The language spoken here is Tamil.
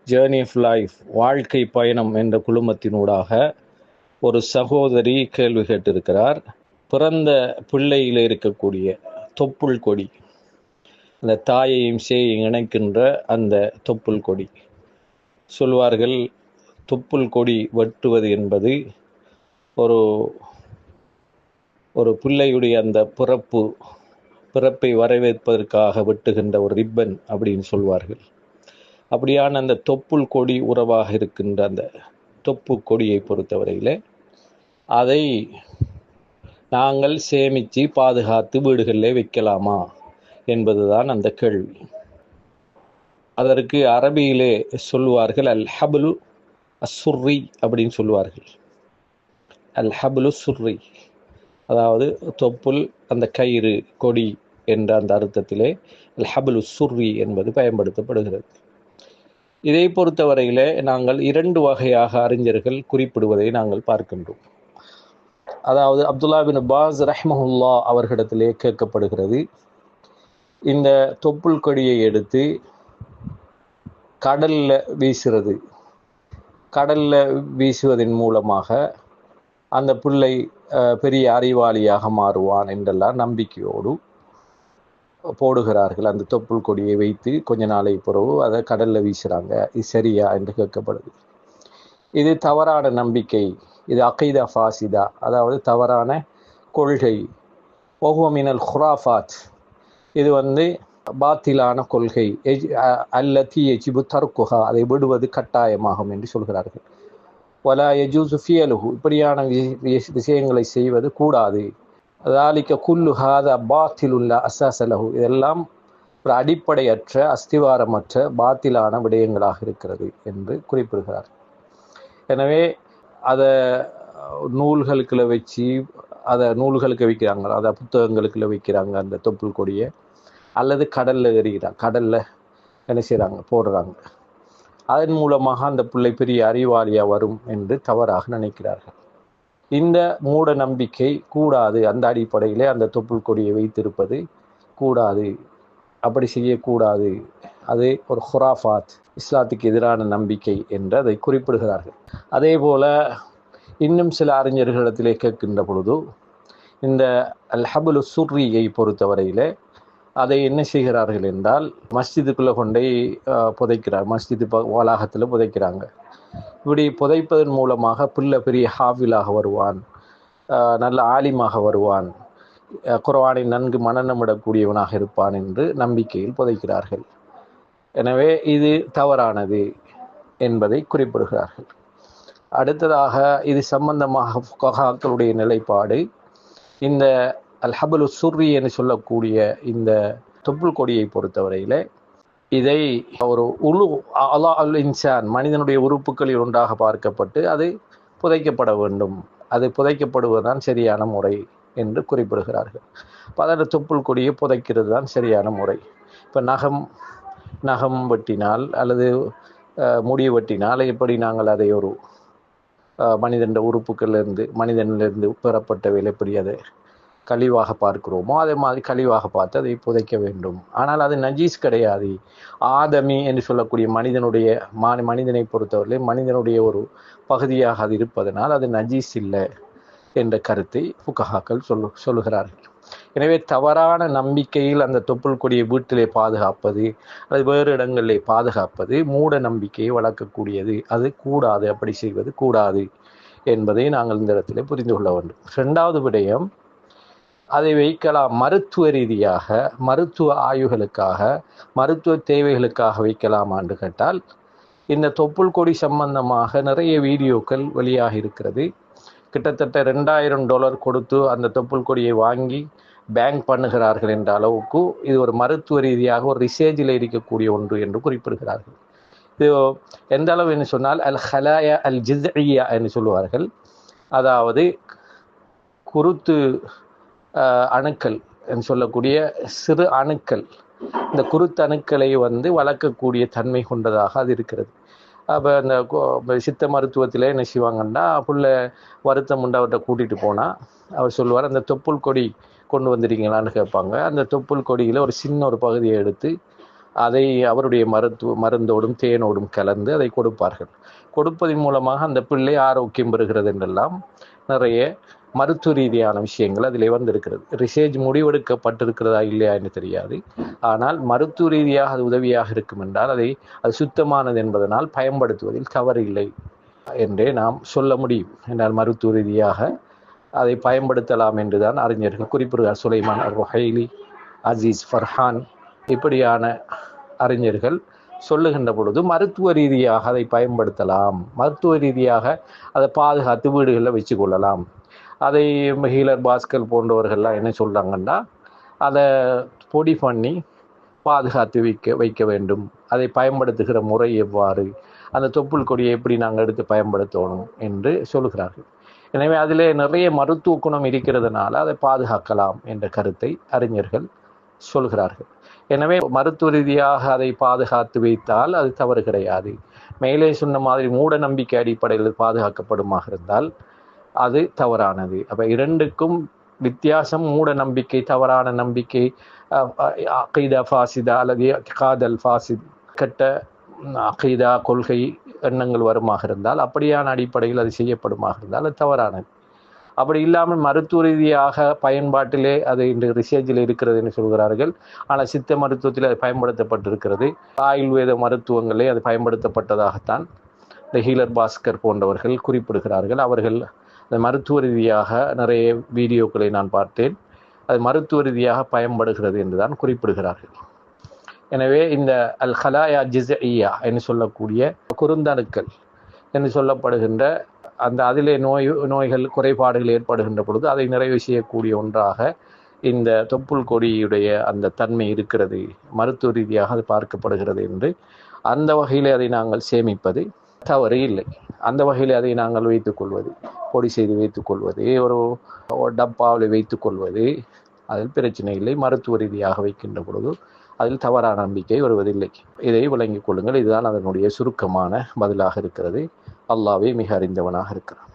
ஜேர்னி ஆஃப் லைஃப், வாழ்க்கை பயணம் என்ற குழுமத்தினூடாக ஒரு சகோதரி கேள்வி கேட்டிருக்கிறார். பிறந்த பிள்ளையில் இருக்கக்கூடிய தொப்புள் கொடி, அந்த தாயையும் சேயையும் இணைக்கின்ற அந்த தொப்புள் கொடி, சொல்வார்கள் தொப்புள் கொடி வெட்டுவது என்பது ஒரு பிள்ளையுடைய அந்த பிறப்பை வரவேற்பதற்காக வெட்டுகின்ற ஒரு ரிப்பன் அப்படின்னு சொல்வார்கள். அப்படியான அந்த தொப்புள் கொடி உறவாக இருக்கின்ற அந்த தொப்பு கொடியை பொறுத்தவரையில் அதை நாங்கள் சேமித்து பாதுகாத்து வீடுகளிலே வைக்கலாமா என்பதுதான் அந்த கேள்வி. அதற்கு அரபியிலே சொல்லுவார்கள் அல் ஹப்லு அஸ்ஸுர்ரி அப்படின்னு சொல்லுவார்கள். அல் ஹப்லு சுர்ரி, அதாவது தொப்புள் அந்த கயிறு கொடி என்ற அந்த அர்த்தத்திலே அல் ஹப்லு சுர்ரி என்பது பயன்படுத்தப்படுகிறது. இதை பொறுத்தவரையிலே நாங்கள் 2 வகையாக அறிஞர்கள் குறிப்பிடுவதை நாங்கள் பார்க்கின்றோம். அதாவது அப்துல்லா பின் பாஸ் ரஹ்மஹுல்லா அவர்களிடத்திலே கேட்கப்படுகிறது, இந்த தொப்புள் கொடியை எடுத்து கடல்ல வீசுறது, கடல்ல வீசுவதன் மூலமாக அந்த பிள்ளை பெரிய அறிவாளியாக மாறுவான் என்றெல்லாம் நம்பிக்கையோடு போடுகிறார்கள். அந்த தொப்புள் கொடியை வைத்து கொஞ்ச நாளை பிறகு அதை கடல்ல வீசுறாங்க. இது சரியா என்று கேட்கப்படுது. இது தவறான நம்பிக்கை, இது அகைதா ஃபாசிதா, அதாவது தவறான கொள்கை. ஒஹுவமினல் ஹுராஃபாத், இது பாத்திலான கொள்கை. அல்லதி யஜிபு தர்குஹா, அதை விடுவது கட்டாயமாகும் என்று சொல்கிறார்கள். வலா யஜூசு ஃபியலுஹு, இப்படியான விஷயங்களை செய்வது கூடாது. அதாலிக்க குல்லு ஹாதா பாத்திலுல்லா அஸ்ஸாஸலஹு, இதெல்லாம் ஒரு அடிப்படையற்ற அஸ்திவாரமற்ற பாத்திலான விடயங்களாக இருக்கிறது என்று குறிப்பிடுகிறார். எனவே அதை நூல்களுக்குள்ள வச்சு அதை நூல்களுக்கு வைக்கிறாங்க, அதை புத்தகங்களுக்குள்ள வைக்கிறாங்க அந்த தொப்புள் கொடியை, அல்லது கடல்ல எறிகிறாங்க, கடல்ல என்ன செய்கிறாங்க, போடுறாங்க. அதன் மூலமாக அந்த பிள்ளை பெரிய அறிவாளியாக வரும் என்று தவறாக நினைக்கிறார்கள். இந்த மூட நம்பிக்கை கூடாது. அந்த அடிப்படையிலே அந்த தொப்புள் கொடியை வைத்திருப்பது கூடாது, அப்படி செய்யக்கூடாது. அது ஒரு ஹுராஃபாத், இஸ்லாத்துக்கு எதிரான நம்பிக்கை என்று அதை குறிப்பிடுகிறார்கள். அதே போல இன்னும் சில அறிஞர்களிடத்திலே கேட்கின்ற பொழுது இந்த அல் ஹப்லு சுர்ரியை பொறுத்தவரையில் அதை என்ன செய்கிறார்கள் என்றால் மஸ்ஜிதுக்குள்ளே கொண்டே புதைக்கிறார், மஸ்ஜிது வளாகத்தில் புதைக்கிறாங்க. இப்படி புதைப்பதன் மூலமாக பிள்ளை பெரிய ஹாஃபிலாக வருவான், நல்ல ஆலிமாக வருவான், குர்ஆனை நன்கு மனநமிடக்கூடியவனாக இருப்பான் என்று நம்பிக்கையில் புதைக்கிறார்கள். எனவே இது தவறானது என்பதை குறிப்பிடுகிறார்கள். அடுத்ததாக இது சம்பந்தமாக ஃபுகஹாக்களுடைய நிலைப்பாடு, இந்த அல் ஹப்லு சுர்ரி என்று சொல்லக்கூடிய இந்த தொப்புள் கொடியை பொறுத்தவரையில் இதை ஒரு அலா அல் இன்சான், மனிதனுடைய உறுப்புகளில் ஒன்றாக பார்க்கப்பட்டு அது புதைக்கப்பட வேண்டும், அது புதைக்கப்படுவதுதான் சரியான முறை என்று குறிப்பிடுகிறார்கள். பல தொப்புள் கொடியை புதைக்கிறது தான் சரியான முறை. இப்போ நகம் வெட்டினால் அல்லது முடி வெட்டினால் எப்படி நாங்கள் அதை ஒரு மனிதன் மனிதனிலிருந்து பெறப்பட்டவையில் எப்படி அதை கழிவாக பார்க்கிறோமோ அதே மாதிரி கழிவாக பார்த்து அதை புதைக்க வேண்டும். ஆனால் அது நஜீஸ் கிடையாது. ஆதமி என்று சொல்லக்கூடிய மனிதனை பொறுத்தவரை மனிதனுடைய ஒரு பகுதியாக அது இருப்பதனால் அது நஜீஸ் இல்லை என்ற கருத்தை ஃபுகஹாக்கள் சொல்லுகிறார்கள். எனவே தவறான நம்பிக்கையில் அந்த தொப்புள் கொடியை வீட்டிலே பாதுகாப்பது, அது வேறு இடங்களிலே பாதுகாப்பது மூட நம்பிக்கையை வளர்க்கக்கூடியது. அது கூடாது, அப்படி செய்வது கூடாது என்பதை நாங்கள் இந்த இடத்திலே புரிந்து கொள்ள வேண்டும். 2வது விடயம், அதை வைக்கலாம் மருத்துவ ரீதியாக, மருத்துவ ஆய்வுகளுக்காக, மருத்துவ தேவைகளுக்காக வைக்கலாமா என்று கேட்டால், இந்த தொப்புள் கொடி சம்பந்தமாக நிறைய வீடியோக்கள் வெளியாக இருக்கிறது. கிட்டத்தட்ட $2000 கொடுத்து அந்த தொப்புள் கொடியை வாங்கி பேங்க் பண்ணுகிறார்கள் என்ற அளவுக்கு இது ஒரு மருத்துவ ரீதியாக ஒரு ரிசர்ச்சில் இருக்கக்கூடிய ஒன்று என்று குறிப்பிடுகிறார்கள். இது எந்த அளவு என்று சொன்னால் அல் ஹலாயா அல் ஜிஸ்இய்யா என்று சொல்லுவார்கள். அதாவது குருத்து அணுக்கள் என்று சொல்லக்கூடிய சிறு அணுக்கள், இந்த குருத்து அணுக்களை வளர்க்கக்கூடிய தன்மை கொண்டதாக அது இருக்கிறது. அப்போ அந்த சித்த மருத்துவத்தில் என்ன செய்வாங்கன்னா, புள்ள வருத்தம் உண்டு அவர்கிட்ட கூட்டிகிட்டு போனால் அவர் சொல்லுவார், அந்த தொப்புள் கொடி கொண்டு வந்துட்டீங்களான்னு கேட்பாங்க. அந்த தொப்புள் கொடியில் ஒரு சின்ன ஒரு பகுதியை எடுத்து அதை அவருடைய மருந்தோடும் தேனோடும் கலந்து அதை கொடுப்பார்கள். கொடுப்பதன் மூலமாக அந்த பிள்ளை ஆரோக்கியம் பெறுகிறது என்றெல்லாம் நிறைய மருத்துவ ரீதியான விஷயங்கள் அதிலே வந்திருக்கிறது. ரிசர்ச் முடிவெடுக்கப்பட்டிருக்கிறதா இல்லையா என்று தெரியாது. ஆனால் மருத்துவ ரீதியாக அது உதவியாக இருக்கும் என்றால் அது சுத்தமானது என்பதனால் பயன்படுத்துவதில் தவறு இல்லை என்றே நாம் சொல்ல முடியும். என்றால் மருத்துவ ரீதியாக அதை பயன்படுத்தலாம் என்றுதான் அறிஞர்கள் குறிப்பிடுகிறார். சுலைமான் அர்-ருஹைலி, அசீஸ் ஃபர்ஹான் இப்படியான அறிஞர்கள் சொல்லுகின்ற பொழுது மருத்துவ ரீதியாக அதை பயன்படுத்தலாம், மருத்துவ ரீதியாக அதை பாதுகாத்து வீடுகளில் வச்சு கொள்ளலாம். அதை ஹீலர் பாஸ்கர் போன்றவர்கள்லாம் என்ன சொல்கிறாங்கன்னா, அதை பொடி பண்ணி பாதுகாத்து வைக்க வேண்டும். அதை பயன்படுத்துகிற முறை எவ்வாறு, அந்த தொப்புள் கொடியை எப்படி நாங்கள் எடுத்து பயன்படுத்தணும் என்று சொல்கிறார்கள். எனவே அதிலே நிறைய மருத்துவ குணம் இருக்கிறதுனால அதை பாதுகாக்கலாம் என்ற கருத்தை அறிஞர்கள் சொல்கிறார்கள். எனவே மருத்துவ ரீதியாக அதை பாதுகாத்து வைத்தால் அது தவறு கிடையாது. மேலே சொன்ன மாதிரி மூட நம்பிக்கை அடிப்படையில் பாதுகாக்கப்படுமாக இருந்தால் அது தவறானது. அப்போ இரண்டுக்கும் வித்தியாசம். மூட நம்பிக்கை, தவறான நம்பிக்கை, அகீதா ஃபாசிதா அல்லது காதல் ஃபாசித், கெட்ட அகீதா கொள்கை எண்ணங்கள் வருமாக இருந்தால், அப்படியான அடிப்படையில் அது செய்யப்படுமாக இருந்தால் அது தவறானது. அப்படி இல்லாமல் மருத்துவ ரீதியாக பயன்பாட்டிலே அது இன்று ரிசர்ச்சில் இருக்கிறது என்று சொல்கிறார்கள். ஆனால் சித்த மருத்துவத்தில் அது பயன்படுத்தப்பட்டிருக்கிறது. ஆயுர்வேத மருத்துவங்களே அது பயன்படுத்தப்பட்டதாகத்தான் இந்த ஹீலர் பாஸ்கர் போன்றவர்கள் குறிப்பிடுகிறார்கள். அவர்கள் அது மருத்துவ ரீதியாக நிறைய வீடியோக்களை நான் பார்த்தேன். அது மருத்துவ ரீதியாக பயன்படுகிறது என்றுதான் குறிப்பிடுகிறார்கள். எனவே இந்த அல் ஹலாயா ஜிஸ்இய்யா என்று சொல்லக்கூடிய குறுந்தணுக்கள் என்று சொல்லப்படுகின்ற அந்த அதிலே நோய்கள் குறைபாடுகள் ஏற்படுகின்ற பொழுது அதை நிறைவு செய்யக்கூடிய ஒன்றாக இந்த தொப்புள் கொடியுடைய அந்த தன்மை இருக்கிறது, மருத்துவ ரீதியாக அது பார்க்கப்படுகிறது என்று அந்த வகையில் அதை நாங்கள் சேமிப்பது தவறு இல்லை. அந்த வகையில் அதை நாங்கள் வைத்துக்கொள்வது, பொடி செய்து வைத்துக்கொள்வது, ஒரு டப்பாவில் வைத்துக்கொள்வது அதில் பிரச்சனை இல்லை. மருத்துவ ரீதியாக வைக்கின்ற பொழுது அதில் தவறான நம்பிக்கை வருவதில்லை. இதை விளங்கிக் கொள்ளுங்கள். இதுதான் அதனுடைய சுருக்கமான பதிலாக இருக்கிறது. அல்லாஹ்வே மிக அறிந்தவனாக இருக்கிறான்.